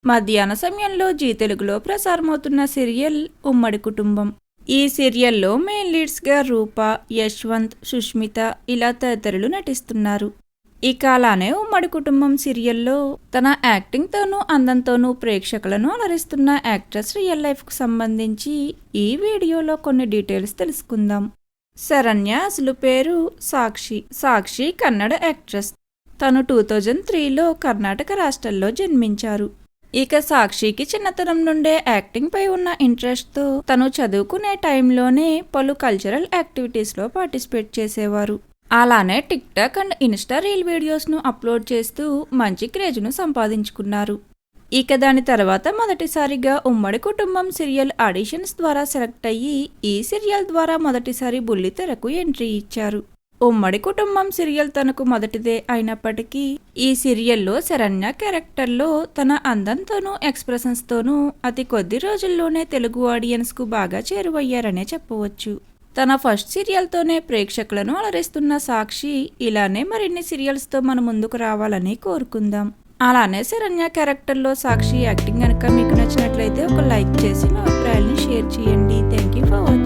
మధ్యాహ్న సమయంలో జీ తెలుగులో ప్రసారమవుతున్న సీరియల్ ఉమ్మడి కుటుంబం. ఈ సీరియల్లో మెయిన్ లీడ్స్గా రూప, యశ్వంత్, సుష్మిత ఇలా తదితరులు నటిస్తున్నారు. ఇక అలానే ఉమ్మడి కుటుంబం సీరియల్లో తన యాక్టింగ్తోనూ అందంతోనూ ప్రేక్షకులను అలరిస్తున్న యాక్ట్రెస్ రియల్ లైఫ్కు సంబంధించి ఈ వీడియోలో కొన్ని డీటెయిల్స్ తెలుసుకుందాం. శరణ్య అసలు పేరు సాక్షి. సాక్షి కన్నడ యాక్ట్రెస్. తను 2003లో కర్ణాటక రాష్ట్రంలో జన్మించారు. ఇక సాక్షికి చిన్నతనం నుండే యాక్టింగ్ పై ఉన్న ఇంట్రెస్ట్తో తను చదువుకునే టైంలోనే పలు కల్చరల్ యాక్టివిటీస్లో పార్టిసిపేట్ చేసేవారు. అలానే TikTok and Insta reel వీడియోస్ను అప్లోడ్ చేస్తూ మంచి క్రేజ్ను సంపాదించుకున్నారు. ఇక దాని తర్వాత మొదటిసారిగా ఉమ్మడి కుటుంబం సీరియల్ ఆడిషన్స్ ద్వారా సెలెక్ట్ అయ్యి ఈ సీరియల్ ద్వారా మొదటిసారి బుల్లితెరకు ఎంట్రీ ఇచ్చారు. ఉమ్మడి కుటుంబం సీరియల్ తనకు మొదటిదే అయినప్పటికీ ఈ సీరియల్లో శరణ్య క్యారెక్టర్లో తన అందంతోనూ ఎక్స్ప్రెషన్స్తోనూ అతి కొద్ది రోజుల్లోనే తెలుగు ఆడియన్స్కు బాగా చేరువయ్యారనే చెప్పవచ్చు. తన ఫస్ట్ సీరియల్తోనే ప్రేక్షకులను అలరిస్తున్న సాక్షి ఇలానే మరిన్ని సీరియల్స్తో మన ముందుకు రావాలని కోరుకుందాం. అలానే శరణ్య క్యారెక్టర్లో సాక్షి యాక్టింగ్ కనుక మీకు నచ్చినట్లయితే ఒక లైక్ చేసి మా అభిప్రాయాన్ని షేర్ చేయండి. Thank you for watching.